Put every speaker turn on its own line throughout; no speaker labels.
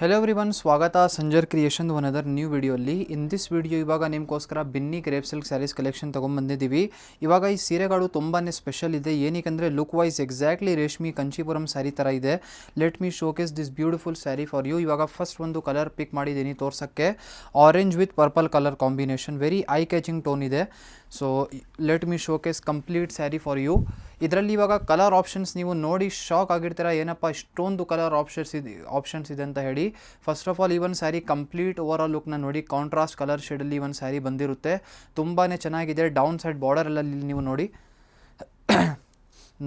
Hello everyone, ಸ್ವಾಗತ Sanjar creation one other new ವಿಡಿಯೋಲ್ಲಿ. In this video ಇವಾಗ ನಿಮಗೋಸ್ಕರ Binny crepe silk sarees collection ತೊಗೊಂಡ್ಬಂದಿದ್ದೀವಿ. ಇವಾಗ ಈ ಸೀರೆಗಳು ತುಂಬಾ ಸ್ಪೆಷಲ್ ಇದೆ. ಏನಕ್ಕೆ ಲುಕ್ ವೈಸ್ ಎಕ್ಸಾಕ್ಟ್ಲಿ ರೇಷ್ಮಿ ಕಂಚಿಪುರಂ ಸ್ಯಾರಿ ಥರ ಇದೆ. Let me showcase this beautiful sari for you. ಇವಾಗ ಫಸ್ಟ್ ಒಂದು ಕಲರ್ ಪಿಕ್ ಮಾಡಿದ್ದೀನಿ ತೋರ್ಸೋಕ್ಕೆ. Orange with purple colour combination, very eye catching tone ಇದೆ. So let me showcase complete sari for you. ಇದರಲ್ಲಿ ಇವಾಗ ಕಲರ್ ಆಪ್ಷನ್ಸ್ ನೀವು ನೋಡಿ ಶಾಕ್ ಆಗಿರ್ತೀರ, ಏನಪ್ಪ ಇಷ್ಟೊಂದು ಕಲರ್ ಆಪ್ಷನ್ಸ್ ಇದೆ ಅಂತ ಹೇಳಿ. ಫಸ್ಟ್ ಆಫ್ ಆಲ್ ಈ ಒಂದು ಸ್ಯಾರಿ ಕಂಪ್ಲೀಟ್ ಓವರ್ ಆಲ್ ಲುಕ್ನ ನೋಡಿ. ಕಾಂಟ್ರಾಸ್ಟ್ ಕಲರ್ ಶೇಡಲ್ಲಿ ಒಂದು ಸ್ಯಾರಿ ಬಂದಿರುತ್ತೆ, ತುಂಬಾ ಚೆನ್ನಾಗಿದೆ. ಡೌನ್ ಸೈಡ್ ಬಾರ್ಡರ್ ಎಲ್ಲ ನೀವು ನೋಡಿ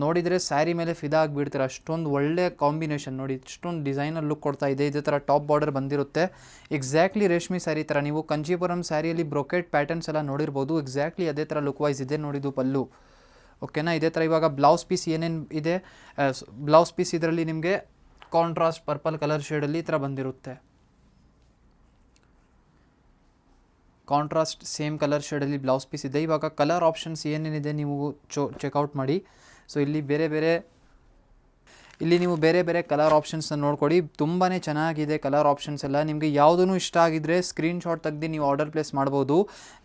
ನೋಡಿದರೆ ಸ್ಯಾರಿ ಮೇಲೆ ಫಿದಾ ಆಗಿಬಿಡ್ತೀರ, ಅಷ್ಟೊಂದು ಒಳ್ಳೆ ಕಾಂಬಿನೇಷನ್ ನೋಡಿ. ಇಷ್ಟೊಂದು ಡಿಸೈನರ್ ಲುಕ್ ಕೊಡ್ತಾ ಇದೆ. ಇದೇ ಥರ ಟಾಪ್ ಬಾರ್ಡರ್ ಬಂದಿರುತ್ತೆ, ಎಕ್ಸಾಕ್ಟ್ಲಿ ರೇಷ್ಮಿ ಸ್ಯಾರಿ ಥರ. ನೀವು ಕಂಚಿಪುರಂ ಸ್ಯಾರಿಯಲ್ಲಿ ಬ್ರೊಕೆಟ್ ಪ್ಯಾಟರ್ನ್ಸ್ ಎಲ್ಲ ನೋಡಿರ್ಬೋದು, ಎಕ್ಸಾಕ್ಟ್ಲಿ ಅದೇ ಥರ ಲುಕ್ ವೈಸ್ ಇದೆ ನೋಡಿದ್ದು ಪಲ್ಲು. ಓಕೆನಾ, ಇದೇ ಥರ ಇವಾಗ ಬ್ಲೌಸ್ ಪೀಸ್ ಏನೇನು ಇದೆ, ಬ್ಲೌಸ್ ಪೀಸ್ ಇದರಲ್ಲಿ ನಿಮಗೆ ಕಾಂಟ್ರಾಸ್ಟ್ ಪರ್ಪಲ್ ಕಲರ್ ಶೇಡಲ್ಲಿ ಈ ಥರ ಬಂದಿರುತ್ತೆ. ಕಾಂಟ್ರಾಸ್ಟ್ ಸೇಮ್ ಕಲರ್ ಶೇಡಲ್ಲಿ ಬ್ಲೌಸ್ ಪೀಸ್ ಇದೆ. ಇವಾಗ ಕಲರ್ ಆಪ್ಷನ್ಸ್ ಏನೇನಿದೆ ನೀವು ಚೆಕ್ಔಟ್ ಮಾಡಿ. ಸೊ ಇಲ್ಲಿ ನೀವು ಬೇರೆ ಬೇರೆ ಕಲರ್ ಆಪ್ಷನ್ಸ್ನ ನೋಡ್ಕೊಡಿ. ತುಂಬಾ ಚೆನ್ನಾಗಿದೆ ಕಲರ್ ಆಪ್ಷನ್ಸ್ ಎಲ್ಲ. ನಿಮಗೆ ಯಾವುದೂ ಇಷ್ಟ ಆಗಿದ್ದರೆ ಸ್ಕ್ರೀನ್ಶಾಟ್ ತೆಗೆದು ನೀವು ಆರ್ಡರ್ ಪ್ಲೇಸ್ ಮಾಡ್ಬೋದು.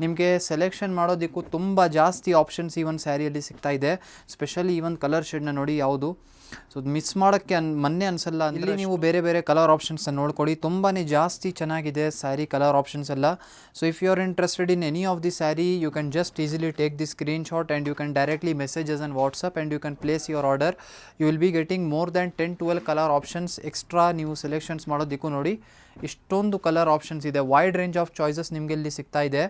ನಿಮಗೆ ಸೆಲೆಕ್ಷನ್ ಮಾಡೋದಕ್ಕೂ ತುಂಬ ಜಾಸ್ತಿ ಆಪ್ಷನ್ಸ್ ಈ ಒಂದು ಸ್ಯಾರಿಯಲ್ಲಿ ಸಿಗ್ತಾ ಇದೆ. ಸ್ಪೆಷಲಿ ಈ ಒಂದು ಕಲರ್ ಶೇಡ್ನ ನೋಡಿ ಯಾವುದು, ಸೊ ಮಿಸ್ ಮಾಡೋಕ್ಕೆ ಮೊನ್ನೆ ಅನಿಸಲ್ಲ. ಇಲ್ಲಿ ನೀವು ಬೇರೆ ಬೇರೆ ಕಲರ್ ಆಪ್ಷನ್ಸ್ನ ನೋಡ್ಕೊಡಿ, ತುಂಬಾ ಜಾಸ್ತಿ ಚೆನ್ನಾಗಿದೆ ಸ್ಯಾರಿ ಕಲರ್ ಆಪ್ಷನ್ಸ್ ಎಲ್ಲ. So if you are interested in any of the sari, you can just easily take the screenshot and you can directly messages on WhatsApp and you can place your order. You will be getting more than 10-12 colour options extra. ನೀವು selections ಮಾಡೋದಕ್ಕೂ ನೋಡಿ ಇಷ್ಟೊಂದು colour options ಇದೆ. Wide range of choices ನಿಮಗೆ ಇಲ್ಲಿ ಸಿಗ್ತಾ ಇದೆ.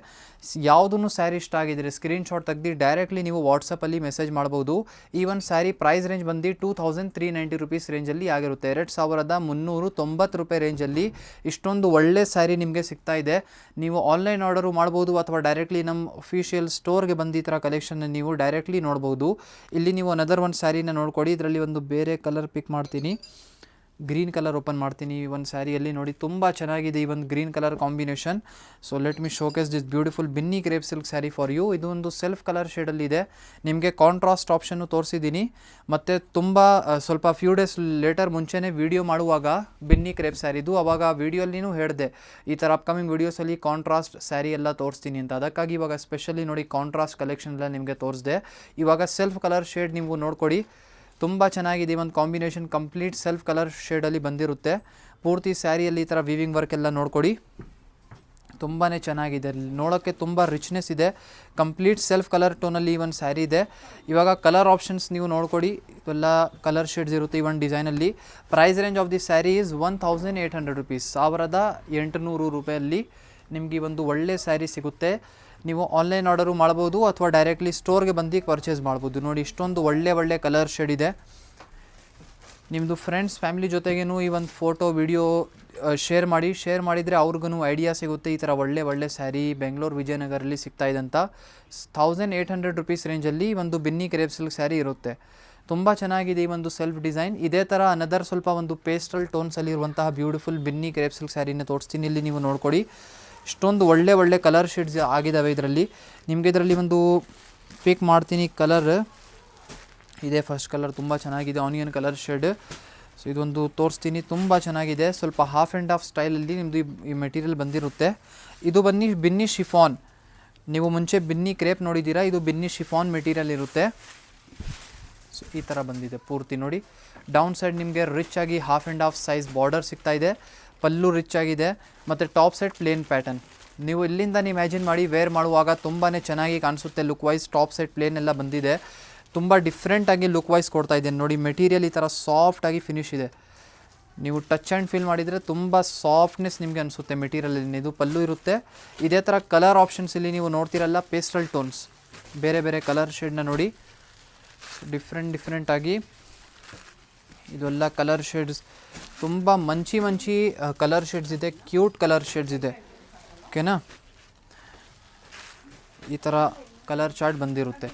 ಯಾವುದೂ ಸ್ಯಾರಿ ಇಷ್ಟ ಆಗಿದ್ರೆ ಸ್ಕ್ರೀನ್ಶಾಟ್ ತೆಗೆದು ಡೈರೆಕ್ಟ್ಲಿ ನೀವು ವಾಟ್ಸಪ್ಪಲ್ಲಿ ಮೆಸೇಜ್ ಮಾಡ್ಬೋದು. ಈ ಒಂದು ಸ್ಯಾರಿ ಪ್ರೈಸ್ ರೇಂಜ್ ಬಂದು 2390 ರುಪೀಸ್ ರೇಂಜಲ್ಲಿ ಆಗಿರುತ್ತೆ. 2390 ರೂಪಾಯಿ ರೇಂಜಲ್ಲಿ ಇಷ್ಟೊಂದು ಒಳ್ಳೆ ಸ್ಯಾರಿ ನಿಮಗೆ ಸಿಗ್ತಾ ಇದೆ. ನೀವು ಆನ್ಲೈನ್ ಆರ್ಡರು ಮಾಡ್ಬೋದು ಅಥವಾ ಡೈರೆಕ್ಟ್ಲಿ ನಮ್ಮ ಅಫಿಷಿಯಲ್ ಸ್ಟೋರ್ಗೆ ಬಂದು ಈ ಥರ ಕಲೆಕ್ಷನ್ನ ನೀವು ಡೈರೆಕ್ಟ್ಲಿ ನೋಡ್ಬೋದು. ಇಲ್ಲಿ ನೀವು ಅನದರ್ ಒಂದು ಸ್ಯಾರಿನ ನೋಡ್ಕೊಡಿ. ಇದರಲ್ಲಿ ಒಂದು ಬೇರೆ ಕಲರ್ ಪಿಕ್ ಮಾಡ್ತೀನಿ, ಗ್ರೀನ್ ಕಲರ್ ಓಪನ್ ಮಾಡ್ತೀನಿ. ಈ ಒಂದು ಸ್ಯಾರಿಯಲ್ಲಿ ನೋಡಿ ತುಂಬ ಚೆನ್ನಾಗಿದೆ ಈ ಒಂದು green colour combination. So let me showcase this beautiful Binny crepe silk sari for you. ಇದು ಒಂದು ಸೆಲ್ಫ್ ಕಲರ್ ಶೇಡಲ್ಲಿ ಇದೆ. ನಿಮಗೆ ಕಾಂಟ್ರಾಸ್ಟ್ ಆಪ್ಷನ್ನು ತೋರಿಸಿದ್ದೀನಿ. ಮತ್ತು ತುಂಬ ಸ್ವಲ್ಪ ಫ್ಯೂ ಡೇಸ್ ಲೇಟರ್ ಮುಂಚೆನೇ ವೀಡಿಯೋ ಮಾಡುವಾಗ ಬಿನ್ನಿ ಕ್ರೇಪ್ ಸ್ಯಾರಿದು, ಅವಾಗ ವೀಡಿಯೋಲ್ಲಿನೂ ಹೇಳಿದೆ ಈ ಥರ ಅಪ್ಕಮಿಂಗ್ ವೀಡಿಯೋಸಲ್ಲಿ ಕಾಂಟ್ರಾಸ್ಟ್ ಸ್ಯಾರಿ ಎಲ್ಲ ತೋರಿಸ್ತೀನಿ ಅಂತ. ಅದಕ್ಕಾಗಿ ಇವಾಗ ಸ್ಪೆಷಲಿ ನೋಡಿ ಕಾಂಟ್ರಾಸ್ಟ್ ಕಲೆಕ್ಷನ್ ಎಲ್ಲ ನಿಮಗೆ ತೋರಿಸಿದೆ. ಇವಾಗ ಸೆಲ್ಫ್ ಕಲರ್ ಶೇಡ್ ನೀವು ನೋಡ್ಕೊಡಿ, ತುಂಬ ಚೆನ್ನಾಗಿದೆ. ಒಂದು ಕಾಂಬಿನೇಷನ್ ಕಂಪ್ಲೀಟ್ ಸೆಲ್ಫ್ ಕಲರ್ ಶೇಡಲ್ಲಿ ಬಂದಿರುತ್ತೆ. ಪೂರ್ತಿ ಸ್ಯಾರಿಯಲ್ಲಿ ಈ ಥರ ವೀವಿಂಗ್ ವರ್ಕ್ ಎಲ್ಲ ನೋಡ್ಕೊಡಿ, ತುಂಬಾ ಚೆನ್ನಾಗಿದೆ. ನೋಡೋಕ್ಕೆ ತುಂಬ ರಿಚ್ನೆಸ್ ಇದೆ. ಕಂಪ್ಲೀಟ್ ಸೆಲ್ಫ್ ಕಲರ್ ಟೋನಲ್ಲಿ ಈ ಒಂದು ಸ್ಯಾರಿ ಇದೆ. ಇವಾಗ ಕಲರ್ ಆಪ್ಷನ್ಸ್ ನೀವು ನೋಡ್ಕೊಡಿ, ಇವೆಲ್ಲ ಕಲರ್ ಶೇಡ್ಸ್ ಇರುತ್ತೆ ಈ ಒಂದು ಡಿಸೈನಲ್ಲಿ. Price range of the sari is 1800 rupees, 1800 ರೂಪಾಯಲ್ಲಿ ನಿಮಗೆ ಈ ಒಂದು ಒಳ್ಳೆ ಸ್ಯಾರಿ ಸಿಗುತ್ತೆ. ನೀವು ಆನ್ಲೈನ್ ಆರ್ಡರು ಮಾಡ್ಬೋದು ಅಥವಾ ಡೈರೆಕ್ಟ್ಲಿ ಸ್ಟೋರ್ಗೆ ಬಂದು ಪರ್ಚೇಸ್ ಮಾಡ್ಬೋದು. ನೋಡಿ ಇಷ್ಟೊಂದು ಒಳ್ಳೆ ಕಲರ್ ಶೇಡ್ ಇದೆ. ನಿಮ್ಮದು ಫ್ರೆಂಡ್ಸ್ ಫ್ಯಾಮಿಲಿ ಜೊತೆಗೇನು ಈ ಒಂದು ಫೋಟೋ ವಿಡಿಯೋ ಶೇರ್ ಮಾಡಿದರೆ ಅವ್ರಿಗೂ ಐಡಿಯಾ ಸಿಗುತ್ತೆ ಈ ಥರ ಒಳ್ಳೆ ಸ್ಯಾರಿ ಬೆಂಗಳೂರು ವಿಜಯನಗರಲ್ಲಿ ಸಿಗ್ತಾ ಇದೆ ಅಂತ. 1800 ರುಪೀಸ್ ರೇಂಜಲ್ಲಿ ಒಂದು ಬಿನ್ನಿ ಕ್ರೇಪ್ ಸಿಲ್ಕ್ ಸ್ಯಾರಿ ಇರುತ್ತೆ. ತುಂಬ ಚೆನ್ನಾಗಿದೆ ಈ ಒಂದು ಸೆಲ್ಫ್ ಡಿಸೈನ್. ಇದೇ ಥರ ಅನದರ್ ಸ್ವಲ್ಪ ಒಂದು ಪೇಸ್ಟಲ್ ಟೋನ್ಸಲ್ಲಿ ಇರುವಂತಹ ಬ್ಯೂಟಿಫುಲ್ ಬಿನ್ನಿ ಕ್ರೇಪ್ ಸಿಲ್ಕ್ ಸ್ಯಾರಿನ ತೋರಿಸ್ತೀನಿ. ಇಲ್ಲಿ ನೀವು ನೋಡ್ಕೊಡಿ, ಇಷ್ಟೊಂದು ಒಳ್ಳೆ ಕಲರ್ ಶೇಡ್ಸ್ ಆಗಿದ್ದಾವೆ ಇದರಲ್ಲಿ. ನಿಮಗೆ ಇದರಲ್ಲಿ ಒಂದು ಪಿಕ್ ಮಾಡ್ತೀನಿ ಕಲರ್ ಇದೆ. ಫಸ್ಟ್ ಕಲರ್ ತುಂಬ ಚೆನ್ನಾಗಿದೆ, ಆನಿಯನ್ ಕಲರ್ ಶೇಡ್. ಸೊ ಇದೊಂದು ತೋರಿಸ್ತೀನಿ, ತುಂಬ ಚೆನ್ನಾಗಿದೆ. ಸ್ವಲ್ಪ ಹಾಫ್ ಆ್ಯಂಡ್ ಹಾಫ್ ಸ್ಟೈಲಲ್ಲಿ ನಿಮ್ಮದು ಈ ಮೆಟೀರಿಯಲ್ ಬಂದಿರುತ್ತೆ. ಇದು ಬನ್ನಿ ಬಿನ್ನಿ ಶಿಫಾನ್. ನೀವು ಮುಂಚೆ ಬಿನ್ನಿ ಕ್ರೇಪ್ ನೋಡಿದ್ದೀರಾ, ಇದು ಬಿನ್ನಿ ಶಿಫಾನ್ ಮೆಟೀರಿಯಲ್ ಇರುತ್ತೆ. ಸೊ ಈ ಥರ ಬಂದಿದೆ ಪೂರ್ತಿ ನೋಡಿ. ಡೌನ್ ಸೈಡ್ ನಿಮಗೆ ರಿಚ್ ಆಗಿ half and half size border ಸಿಗ್ತಾ ಇದೆ. ಪಲ್ಲು ರಿಚ್ ಆಗಿದೆ ಮತ್ತು ಟಾಪ್ ಸೈಡ್ ಪ್ಲೇನ್ ಪ್ಯಾಟರ್ನ್. ನೀವು ಇಲ್ಲಿಂದ ಇಮ್ಯಾಜಿನ್ ಮಾಡಿ ವೇರ್ ಮಾಡುವಾಗ ತುಂಬಾ ಚೆನ್ನಾಗಿ ಕಾಣಿಸುತ್ತೆ look wise. Top side plain ಎಲ್ಲ ಬಂದಿದೆ, ತುಂಬ ಡಿಫ್ರೆಂಟಾಗಿ ಲುಕ್ ವೈಸ್ ಕೊಡ್ತಾ ಇದ್ದೇನೆ ನೋಡಿ. ಮೆಟೀರಿಯಲ್ ಈ ಥರ ಸಾಫ್ಟಾಗಿ ಫಿನಿಶ್ ಇದೆ. ನೀವು ಟಚ್ ಆ್ಯಂಡ್ ಫೀಲ್ ಮಾಡಿದರೆ ತುಂಬ ಸಾಫ್ಟ್ನೆಸ್ ನಿಮಗೆ ಅನಿಸುತ್ತೆ ಮೆಟೀರಿಯಲಲ್ಲಿ. ಇದು ಪಲ್ಲು ಇರುತ್ತೆ. ಇದೇ ಥರ ಕಲರ್ ಆಪ್ಷನ್ಸ್ ಇಲ್ಲಿ ನೀವು ನೋಡ್ತಿರಲ್ಲ, ಪೇಸ್ಟಲ್ ಟೋನ್ಸ್, ಬೇರೆ ಕಲರ್ ಶೇಡ್ನ ನೋಡಿ. ಡಿಫ್ರೆಂಟಾಗಿ ಇದೆಲ್ಲ ಕಲರ್ ಶೇಡ್ಸ್, ತುಂಬ ಮಂಚಿ ಕಲರ್ ಶೇಡ್ಸ್ ಇದೆ, ಕ್ಯೂಟ್ ಕಲರ್ ಶೇಡ್ಸ್ ಇದೆ. ಓಕೆನಾ, ಈ ಥರ ಕಲರ್ ಚಾರ್ಟ್ ಬಂದಿರುತ್ತೆ.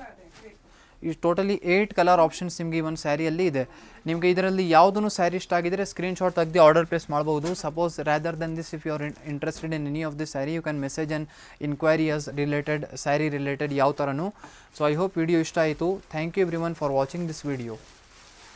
ಈ ಟೋಟಲಿ 8 ಕಲರ್ ಆಪ್ಷನ್ಸ್ ನಿಮಗೆ ಈ ಒಂದು ಸ್ಯಾರಿಯಲ್ಲಿ ಇದೆ. ನಿಮಗೆ ಇದರಲ್ಲಿ ಯಾವುದೂ ಸ್ಯಾರಿ ಇಷ್ಟ ಆಗಿದ್ದರೆ ಸ್ಕ್ರೀನ್ಶಾಟ್ ತೆಗೆದು ಆರ್ಡರ್ ಪ್ಲೇಸ್ ಮಾಡ್ಬೋದು. Suppose rather than this, if you are interested in any of this sari, you can message and inquiries related sari related ಯಾವ ಥರನೂ. ಸೊ ಐ ಹೋಪ್ ವಿಡಿಯೋ ಇಷ್ಟ ಆಯಿತು. Thank you everyone for watching this video.